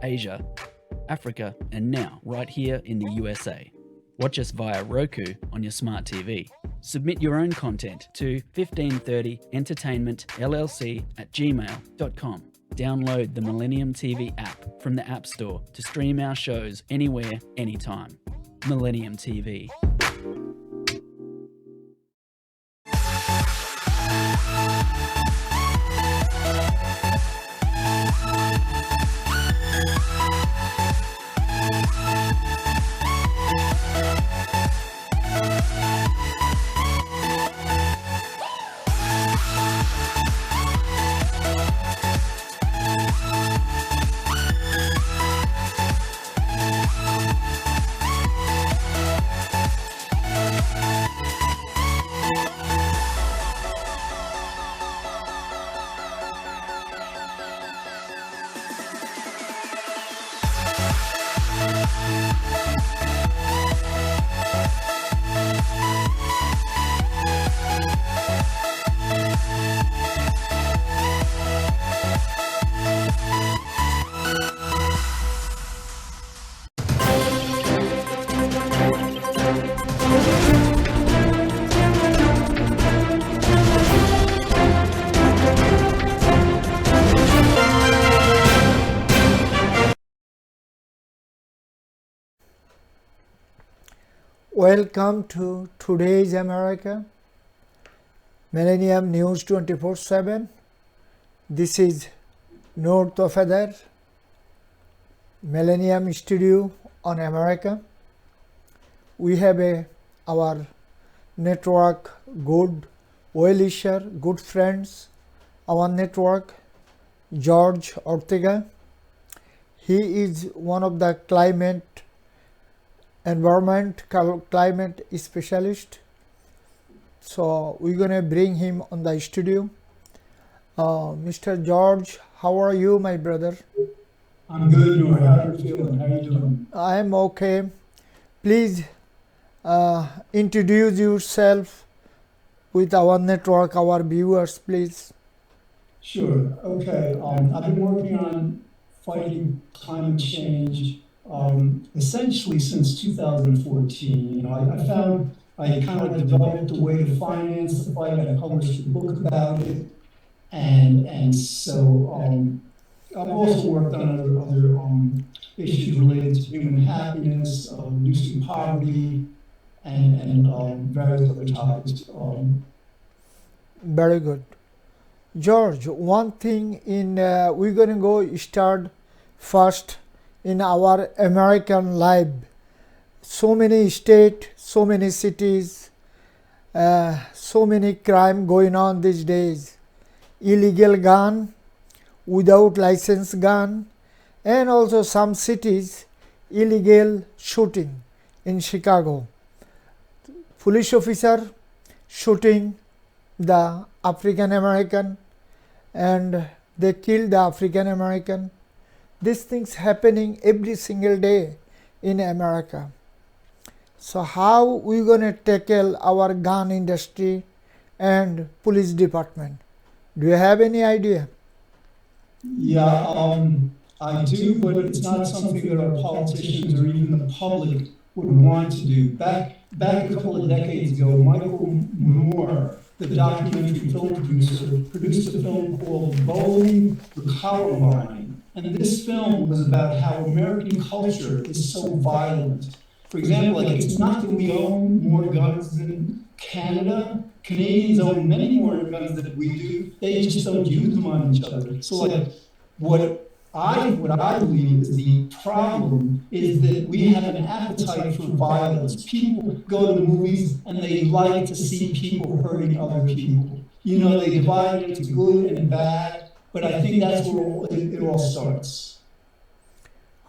Asia, Africa, and now right here in the USA. Watch us via Roku on your smart TV. Submit your own content to 1530entertainmentllc@gmail.com. Download the Millennium TV app from the App Store to stream our shows anywhere, anytime. Millennium TV. Welcome to Today's America, Millennium News 24/7. This is Tofader, Millennium Studio on America. We have our network good well-wisher, good friends. Our network, George Ortega. He is one of the climate specialist. So we're gonna bring him on the studio. Mr. George, how are you, my brother? I'm good, Noor. How are you feeling? How are you doing? I am okay. Please introduce yourself with our network, our viewers, please. Sure. Okay. I've been working on fighting climate change essentially since 2014. I found I kind of developed a way to finance the fight. I published a book about it, and so I've also worked on other issues related to human happiness, reducing poverty, and various other topics. Very good. George, one thing we're going to start first in our American life. So many states, so many cities, so many crime going on these days. Illegal gun, without license gun, and also some cities, illegal shooting in Chicago. Police officer shooting the African American and they killed the African American. These things happening every single day in America. So how we gonna tackle our gun industry and police department? Do you have any idea? Yeah, I do, but it's not something that our politicians or even the public would want to do. Back a couple of decades ago, Michael Moore, the documentary film producer, produced a film called Bowling the Columbine. And this film was about how American culture is so violent. For example, it's not that we own more guns than Canada. Canadians own many more guns than we do. They just don't use them on each other. So what I believe is the problem is that we have an appetite for violence. People go to the movies and they like to see people hurting other people. They divide it into good and bad, but I think that's where it all starts.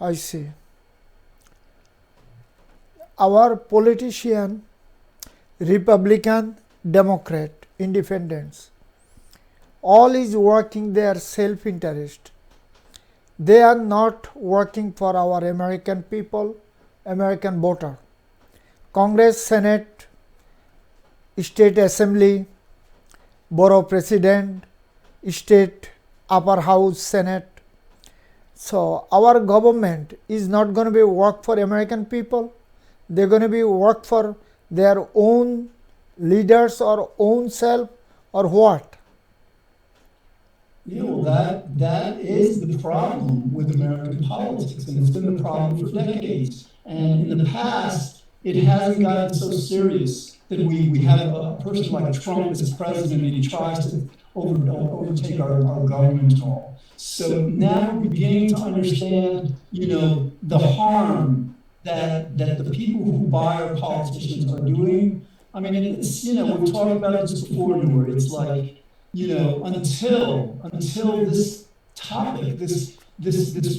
I see. Our politician, Republican, Democrat, Independents, all is working their self-interest. They are not working for our American people, American voter. Congress, Senate, State Assembly, Borough President, State Upper House, Senate, So our government is not going to be work for American people. They're going to be work for their own leaders or own self or what? Yeah, well, that is the problem with American politics, and it's been the problem for decades. And in the past, it hasn't gotten so serious that we have a person like Trump as president, and he tries to overtake our government and all. So now we're beginning to understand, the harm that the people who buy our politicians are doing. I mean, it's, we've talked about this before, Noor. It's like, until this topic, this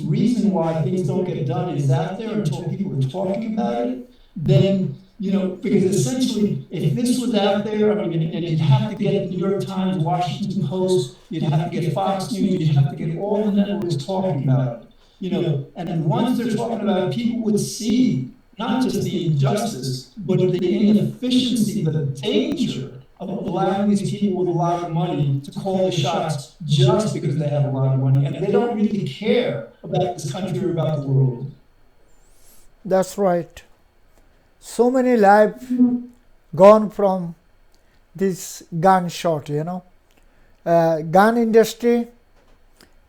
reason why things don't get done is out there, until people are talking about it, then, because essentially, if this was out there, I mean, and you'd have to get the New York Times, Washington Post, you'd have to get Fox News, you'd have to get all the networks talking about it, and once they're talking about it, people would see not just the injustice, but the inefficiency, the danger of allowing these people with a lot of money to call the shots just because they have a lot of money, and they don't really care about this country or about the world. That's right. So many lives gone from this gunshot, gun industry,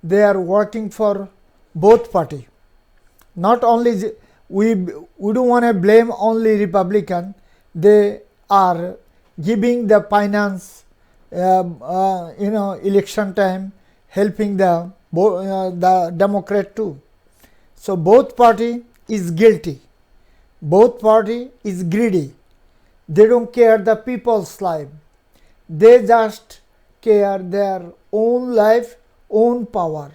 they are working for both party. Not only, we don't want to blame only Republican, they are giving the finance, election time, helping the Democrat too. So both party is guilty. Both party is greedy. They don't care the people's life. They just care their own life, own power.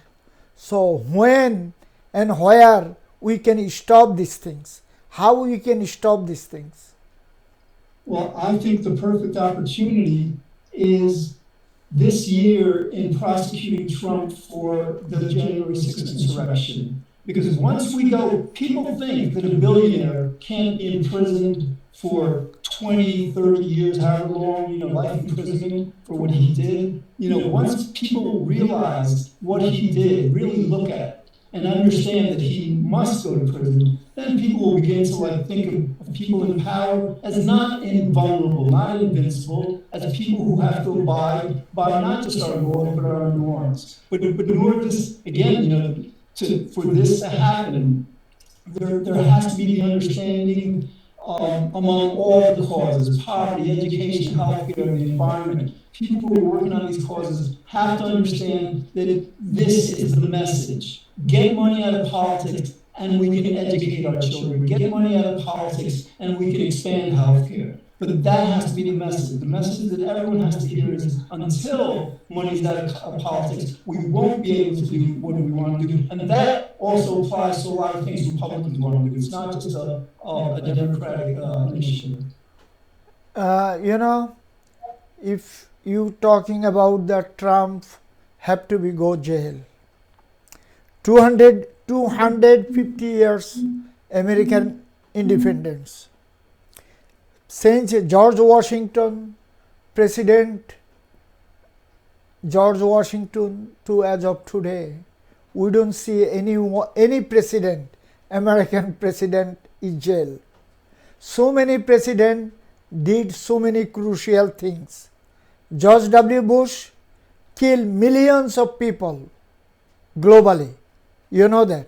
So when and where we can stop these things? How we can stop these things? Well, I think the perfect opportunity is this year in prosecuting Trump for the January 6th insurrection. Because once we go, people think that a billionaire can't be imprisoned for 20, 30 years, however long, life imprisonment for what he did. Once people realize what he did, really look at it, and understand that he must go to prison, then people will begin to think of people in power as not invulnerable, not invincible, as people who have to abide by not just our laws but our norms. But in order to, again, for this to happen, there has to be the understanding among all the causes: poverty, education, healthcare, and the environment. People who are working on these causes have to understand that this is the message. Get money out of politics and we can educate our children. Get money out of politics and we can expand healthcare. But that has to be the message. The message that everyone has to hear is until money is out of politics, we won't be able to do what we want to do. And that also applies to a lot of things Republicans want to do. It's not just a Democratic initiative. If you talking about that Trump have to be go jail. 250 years American independence. Since George Washington, President George Washington to as of today, we don't see any president, American president in jail. So many presidents did so many crucial things. George W. Bush killed millions of people globally. You know that.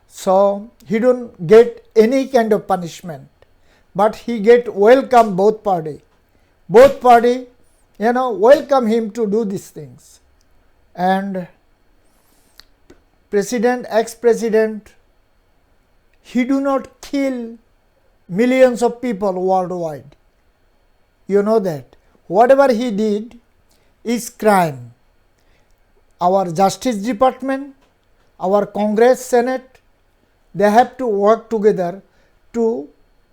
So he don't get any kind of punishment, but he get welcome both party. Both party, welcome him to do these things. And president, ex-president, he do not kill millions of people worldwide. You know that. Whatever he did is crime. Our Justice Department, our Congress, Senate, they have to work together to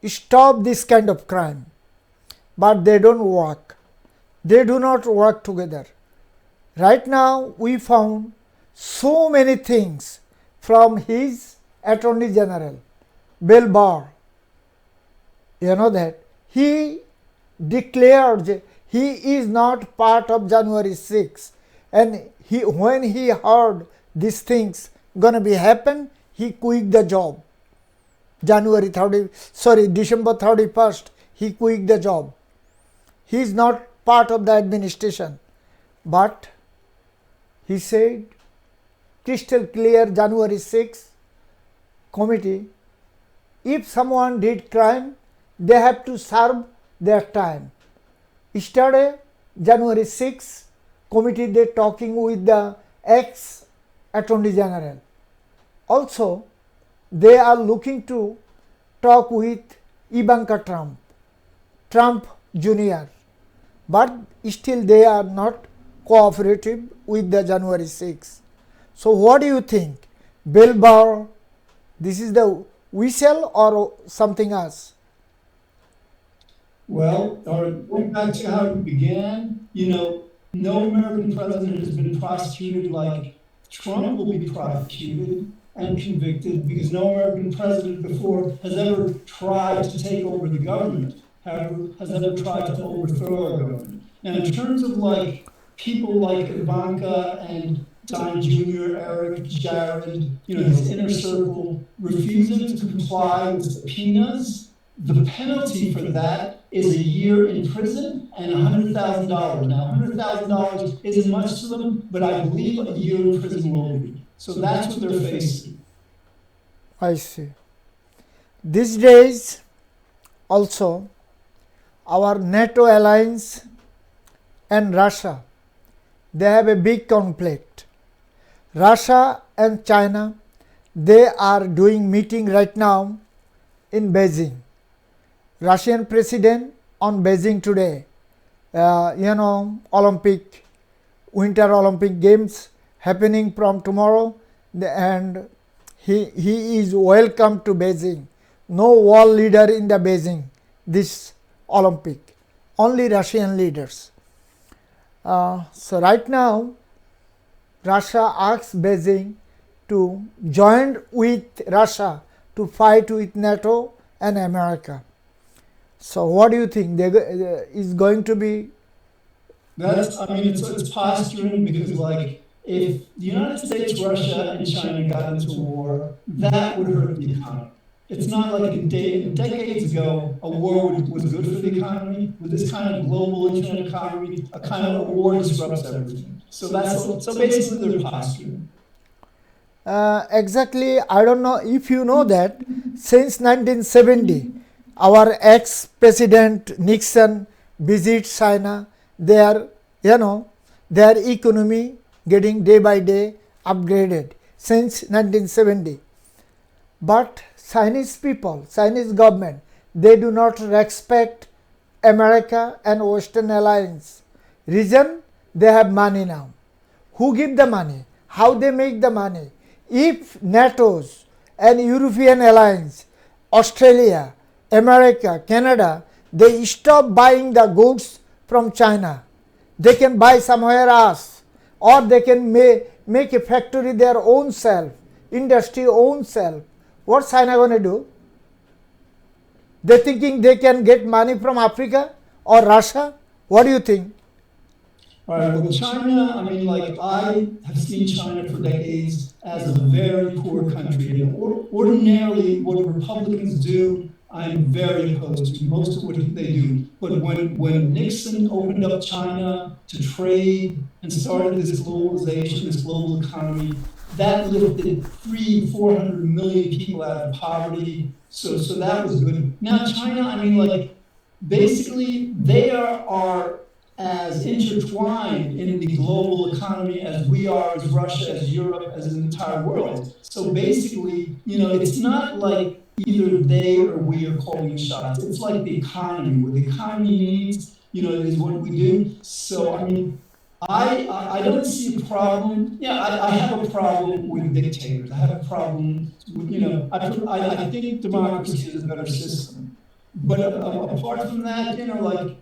stop this kind of crime. But they don't work. They do not work together. Right now, we found so many things from his Attorney General, Bill Barr. You know that. He declared he is not part of January 6th. And when he heard these things, gonna be happen, he quit the job. December 31st, he quit the job. He is not part of the administration. But he said, crystal clear, January 6th committee, if someone did crime, they have to serve their time. Yesterday, January 6th, committee, they talking with the ex-Attorney General. Also, they are looking to talk with Ivanka Trump Jr. But still they are not cooperative with the January 6th. So what do you think? Bill Barr, this is the whistle or something else? Well, going back to how it began, no American president has been prosecuted like Trump will be prosecuted and convicted because no American president before has ever tried to take over the government, has ever tried to overthrow our government. Now, in terms of like people like Ivanka and Don Jr., Eric, Jared, his inner circle, refusing to comply with subpoenas, the penalty for that is a year in prison and $100,000. Now, $100,000 isn't much to them, but I believe a year in prison will be. So that's what they're facing. I see. These days, also, our NATO alliance and Russia, they have a big conflict. Russia and China, they are doing meeting right now in Beijing. Russian president on Beijing today, Winter Olympic Games happening from tomorrow, and he is welcome to Beijing. No world leader in the Beijing, this Olympic, only Russian leaders. So right now, Russia asks Beijing to join with Russia to fight with NATO and America. So what do you think? Is going to be? It's posturing because, like, if the United States, Russia, and China got into war, that would hurt the economy. It's not like decades ago, a war was good for the economy. With this kind of global internet economy, a kind of a war disrupts everything. So basically they're posturing. Exactly. I don't know if you know that since 1970, our ex-president Nixon visits China. Their economy getting day by day upgraded since 1970. But Chinese people, Chinese government, they do not respect America and Western alliance. Reason, they have money now. Who give the money? How they make the money? If NATO's and European alliance, Australia, America, Canada, they stop buying the goods from China, they can buy somewhere else, or they can make a factory their own self, industry own self. What's China going to do? They thinking they can get money from Africa or Russia? What do you think? All right, well, China, I have seen China for decades as a very poor country. And ordinarily, what Republicans do, I'm very opposed to most of what they do. But when Nixon opened up China to trade and started this globalization, this global economy, that lifted 400 million people out of poverty. So that was good. Now, China, basically, they are as intertwined in the global economy as we are, as Russia, as Europe, as the entire world. So basically, it's not like either they or we are calling shots. It's like the economy. What the economy needs, is what we do. So, I don't see a problem. Yeah, I have a problem with dictators. I have a problem with, I think democracy is a better system. But apart from that,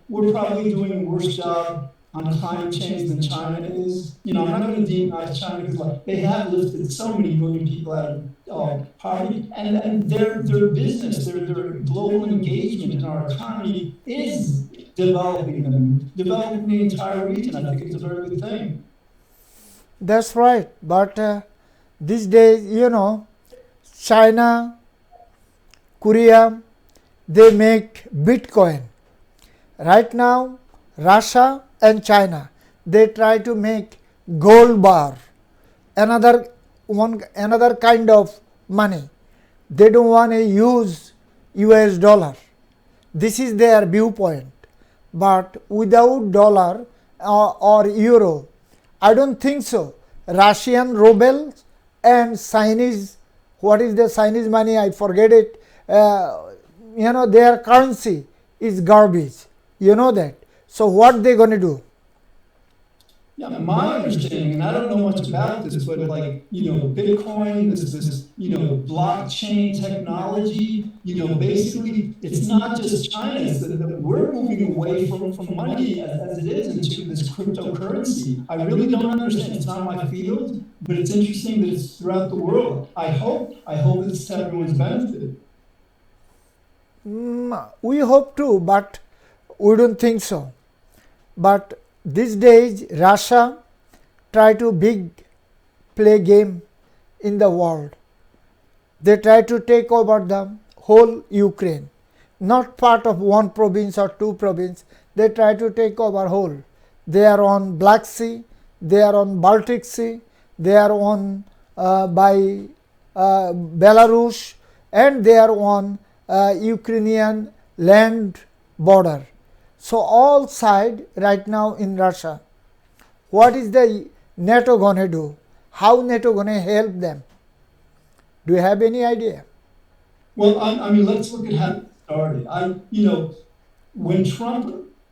we're probably doing a worse job on climate change than China is. I'm not going to demonize China because they have lifted so many million people out of poverty, and their business, their global engagement in our economy is developing the entire region. I think it's a very good thing. That's right. But These days, you know, China, Korea, they make Bitcoin. Right now, Russia and China, they try to make gold bar, another kind of money. They don't want to use US dollar. This is their viewpoint. But without dollar or euro, I don't think so. Russian rubles and Chinese, what is the Chinese money? I forget it. Their currency is garbage. You know that. So what they going to do? Yeah, my understanding, and I don't know much about this, but like, Bitcoin, this blockchain technology, basically it's not just China, it's that we're moving away from money as it is into this cryptocurrency. I really don't understand. It's not my field, but it's interesting that it's throughout the world. I hope it's to everyone's benefit. We hope to, but we don't think so. But these days, Russia try to big play game in the world. They try to take over the whole Ukraine, not part of one province or two provinces. They try to take over whole. They are on Black Sea, they are on Baltic Sea, they are on by Belarus, and they are on Ukrainian land border. So all side right now in Russia. What is the NATO going to do? How NATO going to help them? Do you have any idea? Well, I mean, let's look at how it started. When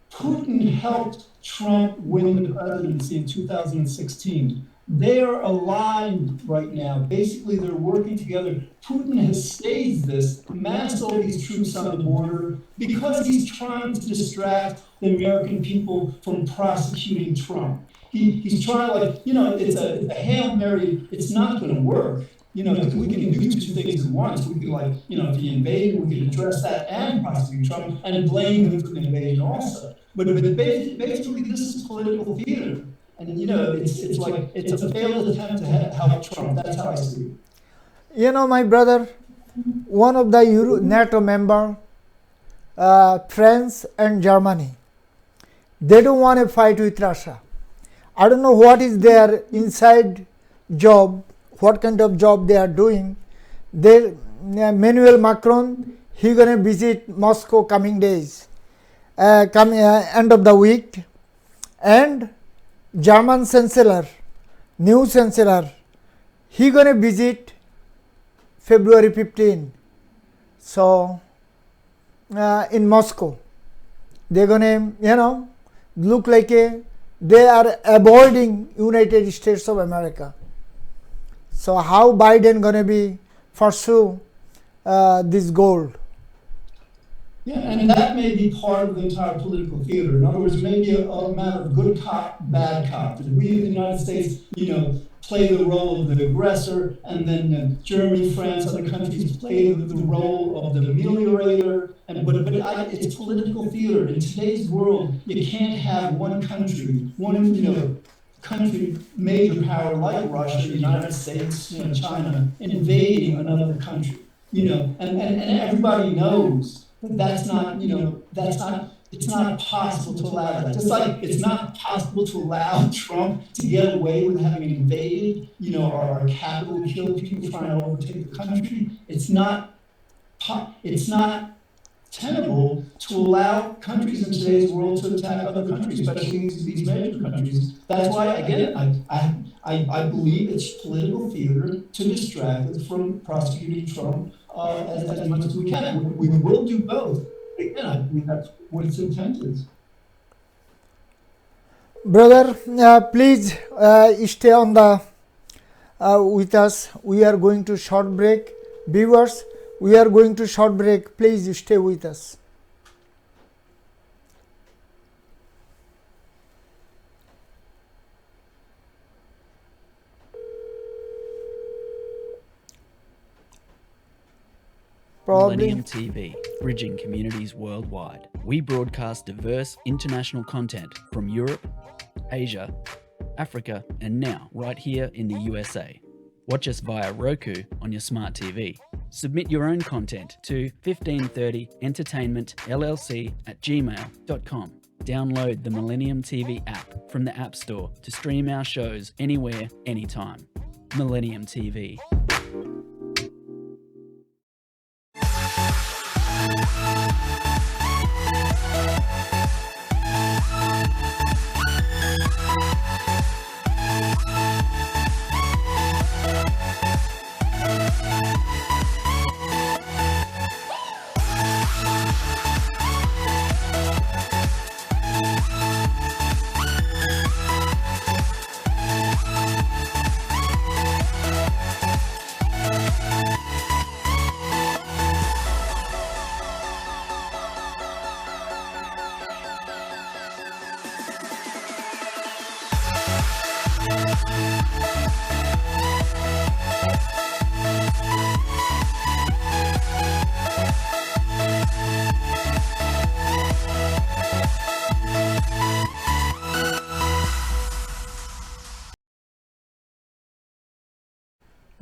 Putin helped Trump win the presidency in 2016, they are aligned right now. Basically, they're working together. Putin has staged this, massed all these troops on the border because he's trying to distract the American people from prosecuting Trump. He's trying, it's a Hail Mary. It's not going to work. Because we can do two things at once. We could, if he invaded, we could address that and prosecute Trump and blame him for the invasion also. But basically, this is political theater. And, it's a failed attempt to help Trump. That's how I see it. My brother, one of the NATO member, France and Germany, they don't want to fight with Russia. I don't know what is their inside job, what kind of job they are doing. Emmanuel Macron, he going to visit Moscow coming days, end of the week, and German chancellor, new chancellor, he going to visit February 15. So in Moscow, they're going to, look like they are avoiding United States of America. So how Biden going to be pursue this goal? Yeah, and that may be part of the entire political theater. In other words, maybe a matter of good cop, bad cop. That we in the United States, play the role of the aggressor, and then Germany, France, other countries play the role of the ameliorator. But it's political theater. In today's world, you can't have one country, country, major power like Russia, the United States, China, invading another country. And everybody knows that's not, it's not possible to allow that. Just like it's not possible to allow Trump to get away with having invaded, our capital, killed people trying to overtake the country. It's not tenable to allow countries in today's world to attack other countries, especially these major countries. That's why, again, I believe it's political theater to distract us from prosecuting Trump as much as we can. We will do both. Again, I believe that's what its intent is. Brother, please stay on the with us. We are going to short break. Viewers, we are going to short break. Please stay with us. Millennium TV, bridging communities worldwide. We broadcast diverse international content from Europe, Asia, Africa, and now right here in the USA. Watch us via Roku on your smart TV. Submit your own content to 1530entertainmentllc@gmail.com. Download the Millennium TV app from the App Store to stream our shows anywhere, anytime. Millennium TV.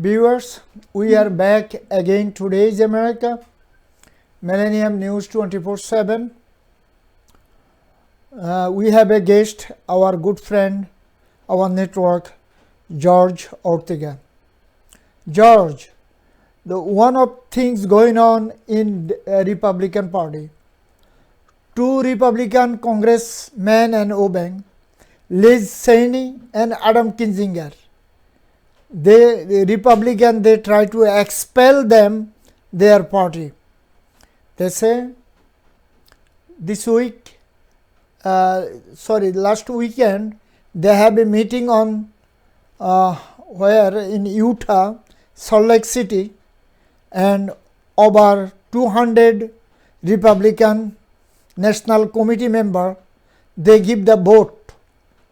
Viewers, we are back again. Today's America, Millennium News 24/7. We have a guest, our good friend, our network, George Ortega. George, the one of things going on in the Republican Party. Two Republican congressmen and women, Liz Cheney and Adam Kinzinger. The Republican, they try to expel them, their party. They say this week, last weekend, they have a meeting on where in Utah, Salt Lake City, and over 200 Republican National Committee member, they give the vote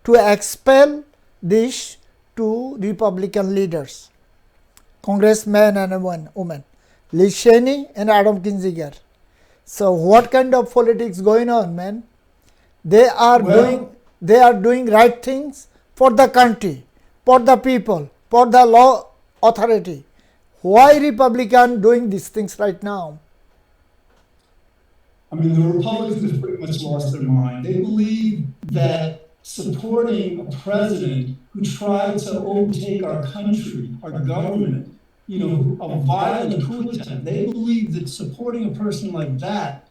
to expel these two Republican leaders, congressmen and women, Liz Cheney and Adam Kinzinger. So what kind of politics going on, man? They are doing right things for the country, for the people, for the law authority. Why Republican doing these things right now? I mean, the Republicans have pretty much lost their mind. They believe that supporting a president who tried to overtake our country, our government, a violent coup attempt, they believe that supporting a person like that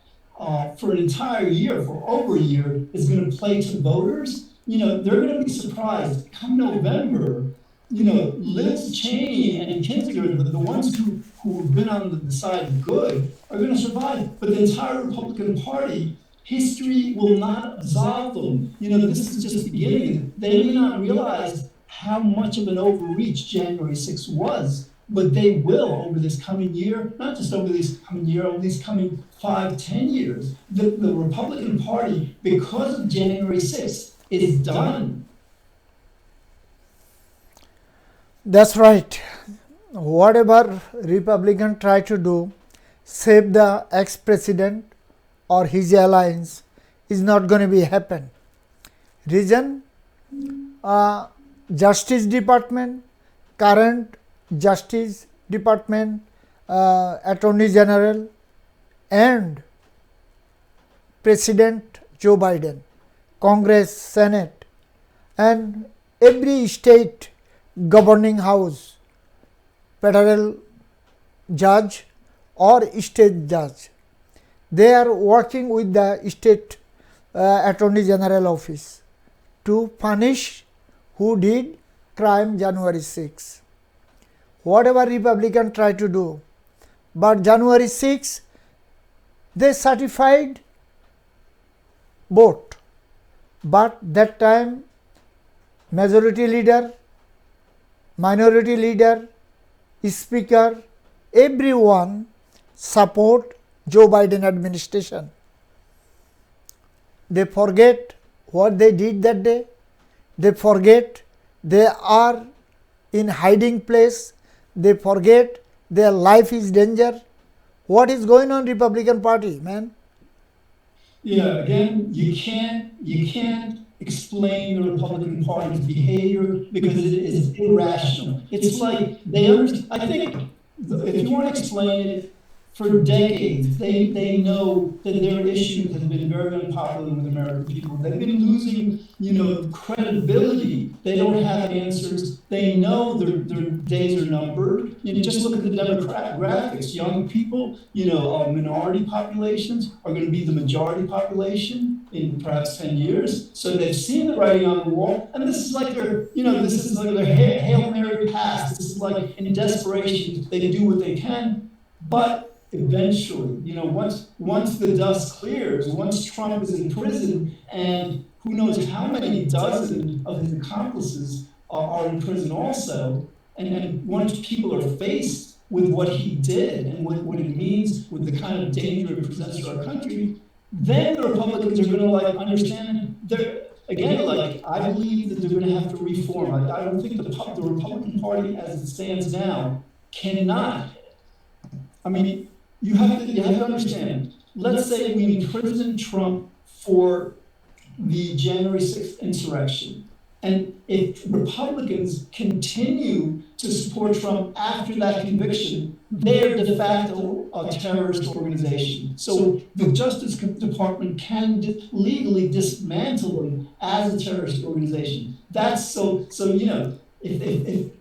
for an entire year, for over a year, is going to play to voters. They're going to be surprised come November. Liz Cheney and Kinzinger, the ones who have been on the side of good, are going to survive. But the entire Republican Party, history will not absolve them. This is just the beginning. They may not realize how much of an overreach January 6th was, but they will over this coming year, not just over this coming year, over these coming 5-10 years. The Republican Party, because of January 6th, is done. That's right. Whatever Republican try to do, save the ex-president or his alliance, is not going to be happen. Reason, Justice Department, current Justice Department, Attorney General, and President Joe Biden, Congress, Senate, and every state governing house, federal judge or state judge, they are working with the state Attorney General office to punish who did crime January 6. Whatever Republican try to do, but January 6, they certified vote. But that time, majority leader, minority leader, speaker, everyone support Joe Biden administration. They forget what they did that day. They forget they are in hiding place. They forget their life is danger. What is going on Republican Party, man? Yeah, again, you can't explain the Republican Party's behavior because it is irrational. It's like they understand. I think if you want to explain it, for decades, they know that their issues have been very unpopular with American people. They've been losing, credibility. They don't have answers. They know their days are numbered. Just look at the demographics. Young people, minority populations are going to be the majority population in perhaps 10 years. So they've seen the writing on the wall, and this is like their Hail Mary pass. This is like in desperation, they do what they can, but eventually, once the dust clears, once Trump is in prison, and who knows how many dozen of his accomplices are in prison also, and once people are faced with what he did and what it means with the kind of danger it presents to our country, then the Republicans are going to understand. Again, I believe that they're going to have to reform. I don't think the Republican Party, as it stands now, cannot. You have to understand. Let's say we imprison Trump for the January 6th insurrection, and if Republicans continue to support Trump after that conviction, they're de facto a terrorist organization. So the Justice Department can legally dismantle them as a terrorist organization. That's so. If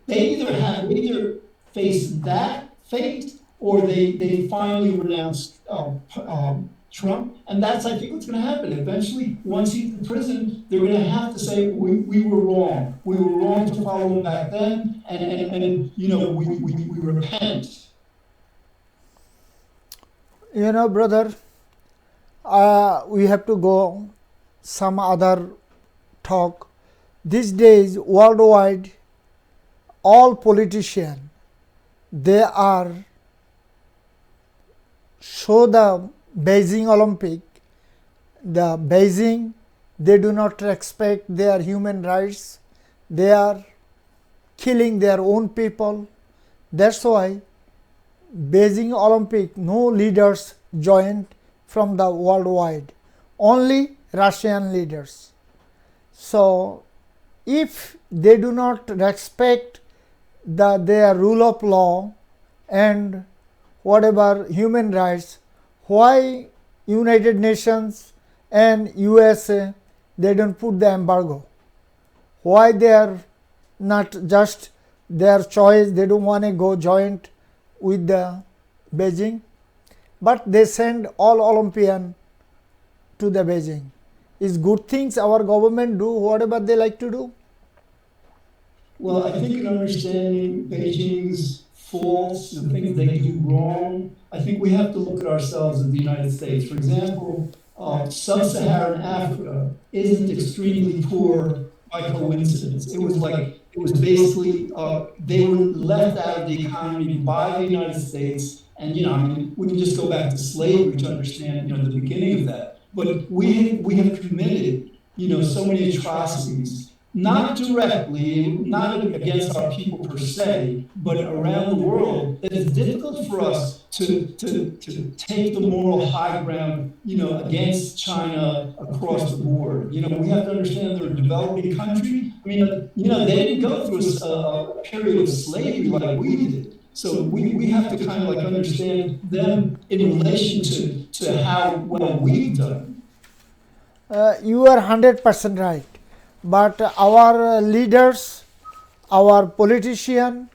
they either face that fate, or they finally renounce Trump, and that's, I think, what's going to happen. Eventually, once he's in prison, they're going to have to say, we were wrong. We were wrong to follow him back then, and we repent. Brother, we have to go some other talk. These days, worldwide, all politicians, they are show the Beijing Olympic, the Beijing, they do not respect their human rights. They are killing their own people. That's why Beijing Olympic, no leaders joined from the worldwide, only Russian leaders. So if they do not respect their rule of law and whatever human rights, why United Nations and USA, they don't put the embargo? Why they are not just their choice, they don't want to go joint with the Beijing, but they send all Olympian to the Beijing. Is good things our government do whatever they like to do? Well, I think in understanding Beijing's faults, the things they do wrong, I think we have to look at ourselves as the United States. For example, sub-Saharan Africa isn't extremely poor by coincidence. It was basically, they were left out of the economy by the United States. And, we can just go back to slavery to understand, the beginning of that. But we have committed, so many atrocities, not directly, not against our people per se, but around the world, that it's difficult for us to take the moral high ground, against China across the board. We have to understand they're a developing country. They didn't go through a period of slavery like we did. So we have to kind of understand them in relation to how well we've done. You are 100% right. But our leaders, our politicians,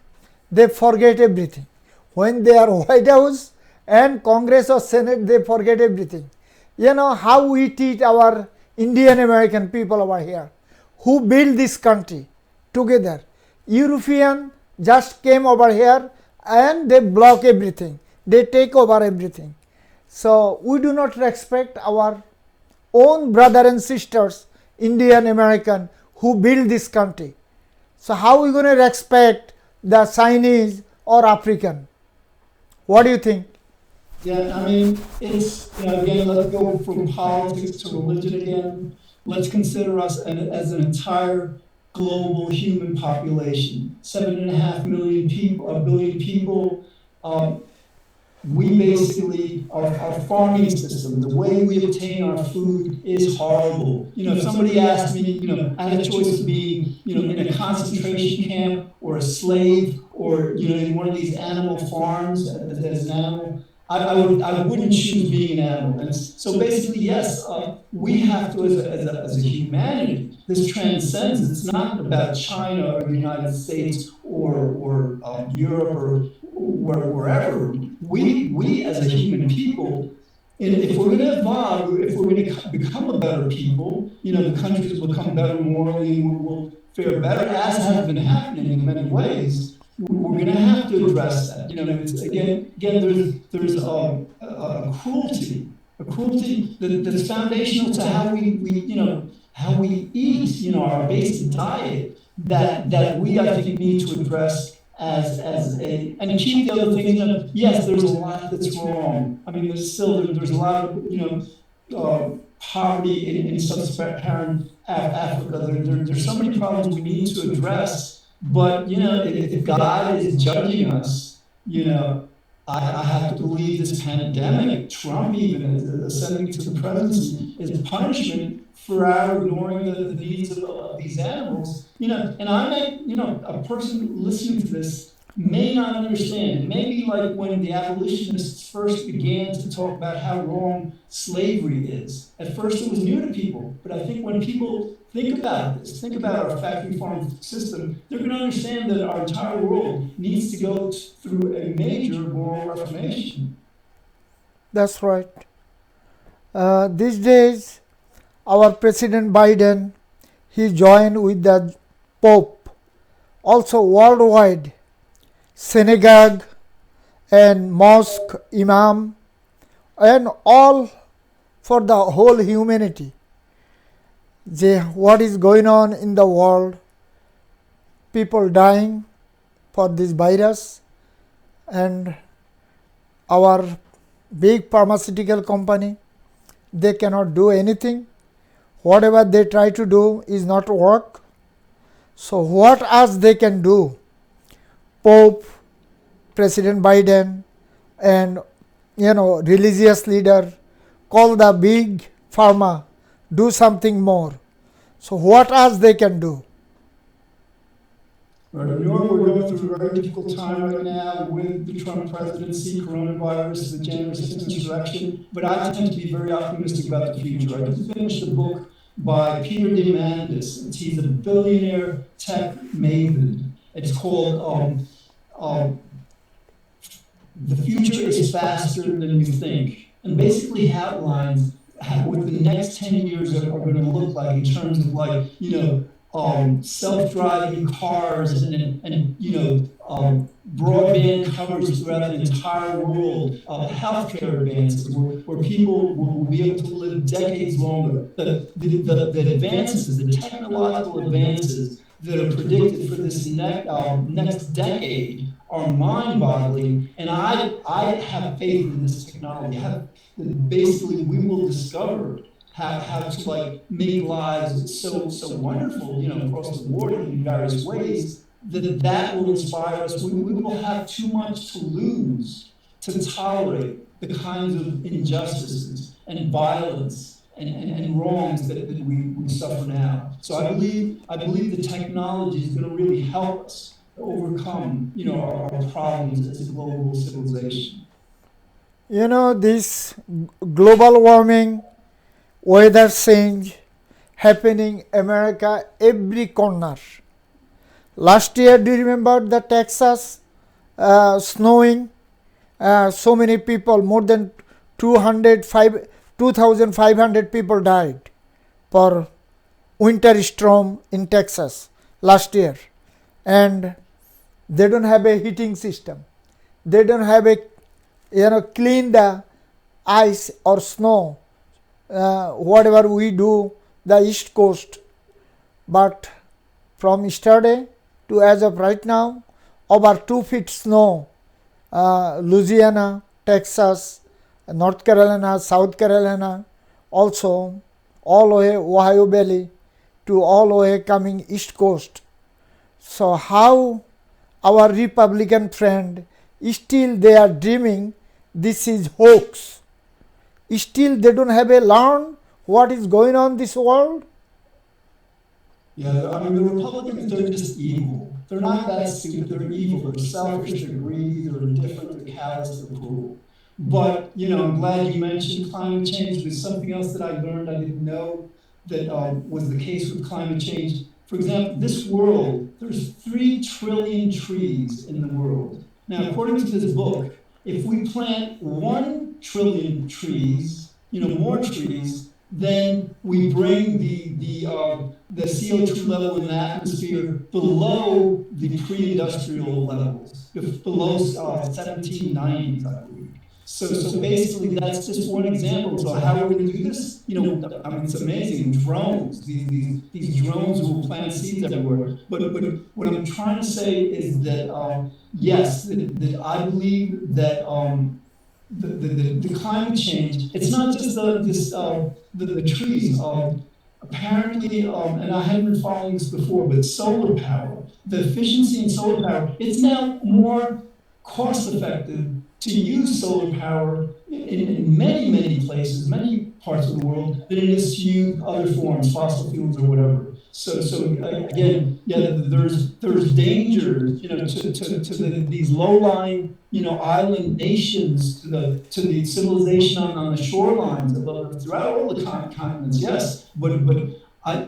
they forget everything. When they are White House and Congress or Senate, they forget everything. How we treat our Indian American people over here, who built this country together. European just came over here and they block everything. They take over everything. So we do not respect our own brother and sisters, Indian American, who built this country. So how are we going to respect the Chinese or African? What do you think? Yeah, it's, again, let's go from politics to religion again. Let's consider us as an entire global human population. 7.5 million people, a billion people. we basically, our farming system, the way we obtain our food is horrible. If somebody asked me, I had a choice of being, in a concentration camp or a slave or, in one of these animal farms as an animal, I wouldn't choose being an animal. And so basically, yes, we have to, as a humanity, this transcends. It's not about China or the United States or Europe or wherever. We as a human people, and if we're going to evolve, if we're going to become a better people, the countries will become better morally, and will fare better, as has been happening in many ways. We're going to have to address that. It's, again, there's a cruelty that's foundational to how how we eat, our basic diet that we, I think, need to address and keep the other things. Yes, there's a lot that's wrong. I mean, there's a lot of poverty in sub-Saharan Africa. There's so many problems we need to address. But if God is judging us, I have to believe this pandemic, Trump even ascending to the presidency, is punishment for our ignoring the needs of these animals. And I may, a person listening to this may not understand. Maybe like when the abolitionists first began to talk about how wrong slavery is. At first it was new to people, but I think when people think about this, think about our factory farm system, they're going to understand that our entire world needs to go through a major moral reformation. That's right. These days, our President Biden, he joined with the Pope. Also worldwide, synagogue and mosque, imam, and all for the whole humanity. What is going on in the world, people dying for this virus, and our big pharmaceutical company, they cannot do anything. Whatever they try to do is not work. So what else they can do? Pope, President Biden, and religious leader call the big pharma, do something more. So what else they can do? Right. We're going through a very difficult time right now with the Trump presidency, coronavirus, the January 6th insurrection, but I tend to be very optimistic about the future. I just finished a book by Peter Diamandis. He's a billionaire tech maven. It's called The Future is Faster Than You Think, and basically outlines what the next 10 years are going to look like in terms of self-driving cars and broadband coverage throughout the entire world, healthcare advances where people will be able to live decades longer. The advances, the technological advances that are predicted for this next decade are mind-boggling, and I have faith in this technology. Basically, we will discover how to make lives so wonderful, across the board in various ways, that will inspire us. We will have too much to lose to tolerate the kinds of injustices and violence and wrongs that we suffer now. So I believe the technology is going to really help us overcome, our problems as a global civilization. This global warming, weather change happening America every corner. Last year, do you remember the Texas snowing? So many people, more than 2,500 people died for winter storm in Texas last year. And they don't have a heating system. They don't have a, clean the ice or snow. Whatever we do, the East Coast. But from yesterday to as of right now, over 2 feet snow, Louisiana, Texas, North Carolina, South Carolina, also all the way Ohio Valley to all the way coming East Coast. So how our Republican friend still they are dreaming this is hoax. Still they don't have a learn what is going on in this world. Yeah, I mean, the Republicans, they're just evil. They're not that stupid. They're evil. They're selfish. They're greedy. They're indifferent. They're callous. They're cruel. But, you know, I'm glad you mentioned climate change. There's something else that I learned I didn't know that was the case with climate change. For example, this world, there's 3 trillion trees in the world. Now, according to this book, if we plant 1 trillion trees, you know, more trees, then we bring the CO2 level in the atmosphere below the pre-industrial levels, below 1790s, I believe. So basically, that's just one example. So how are we going to do this? You know, I mean, it's amazing. Drones, these drones will plant seeds everywhere. But what I'm trying to say is that yes, that I believe that the climate change. It's not just the trees. Apparently, and I hadn't been following this before, but solar power, the efficiency in solar power, it's now more cost effective to use solar power in many places, many parts of the world, than it is to use other forms, fossil fuels or whatever. So again, yeah, there's dangers, you know, to these low-lying, you know, island nations, to the civilization on the shorelines throughout all the continents. Yes, but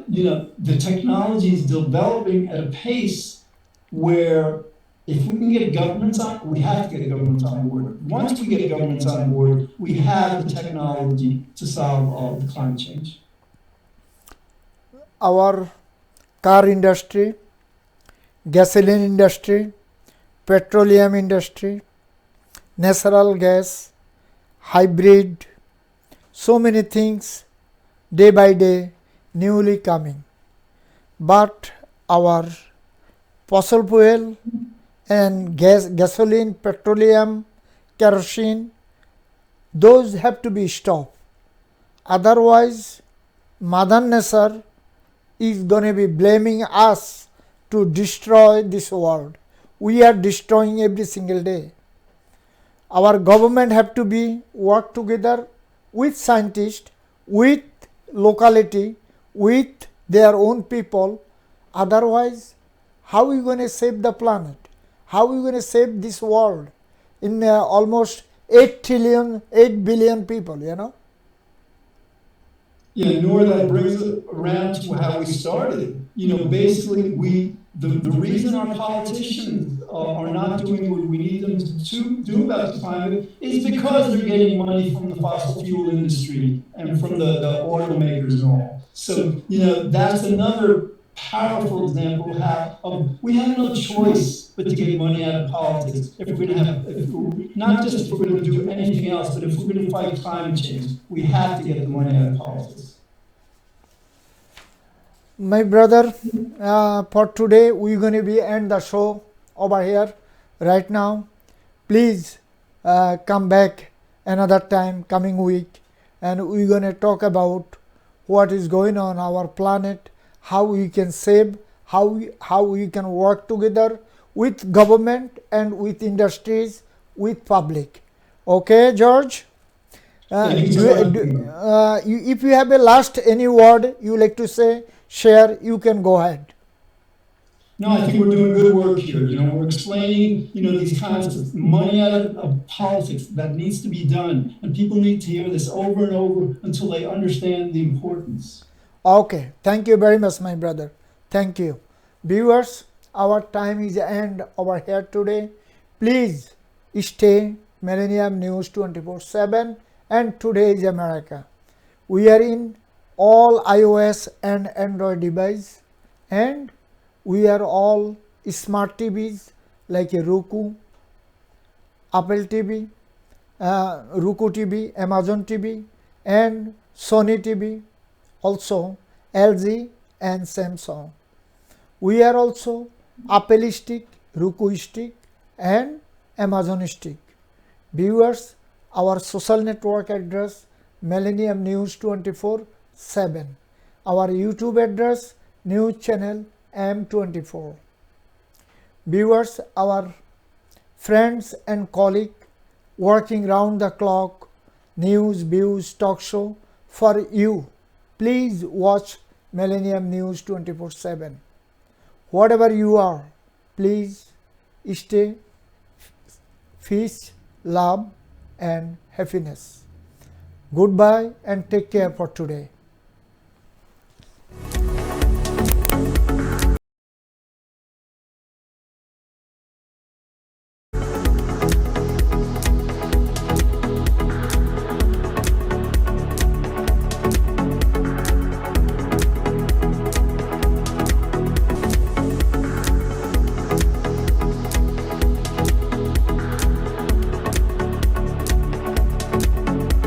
you know, the technology is developing at a pace where if we can get governments on, we have to get governments on board. Once we get governments on board, we have the technology to solve the climate change. Our car industry, gasoline industry, petroleum industry, natural gas, hybrid, so many things day by day newly coming. But our fossil fuel and gasoline, petroleum, kerosene, those have to be stopped. Otherwise, Mother Nature is going to be blaming us to destroy this world. We are destroying every single day. Our government have to be work together with scientists, with locality, with their own people. Otherwise, how are we going to save the planet? How are we going to save this world in almost 8 billion people, you know? Yeah, nor that brings it around to how we started. You know, basically, the reason our politicians are not doing what we need them to do about the climate is because they're getting money from the fossil fuel industry and from the automakers and all. So, you know, that's another powerful example of we have no choice but to get money out of politics if we're going to have, not just if we're going to do anything else, but if we're going to fight climate change, we have to get the money out of politics. My brother, for today we're going to be end the show over here right now. Please come back another time coming week, and we're going to talk about what is going on our planet, how we can save, how we can work together with government and with industries, with public. Okay, George? If you have a last any word you like to say, share, you can go ahead. No, I think we're doing good work here. You know, we're explaining, you know, these kinds of money out of politics that needs to be done. And people need to hear this over and over until they understand the importance. Okay, thank you very much, my brother. Thank you. Viewers, our time is end over here today. Please stay Millennium News 24/7 and Today is America. We are in all iOS and Android device, and we are all smart TVs like a Roku, Apple TV, Roku TV, Amazon TV, and Sony TV, also LG and Samsung. We are also Apple stick, Roku stick, and Amazon stick. Viewers, our social network address Millennium News 24/7. Our YouTube address News Channel M24. Viewers, our friends and colleagues working round the clock, news, views, talk show for you. Please watch Millennium News 24/7. Whatever you are, please stay peace, love and happiness. Goodbye and take care for today.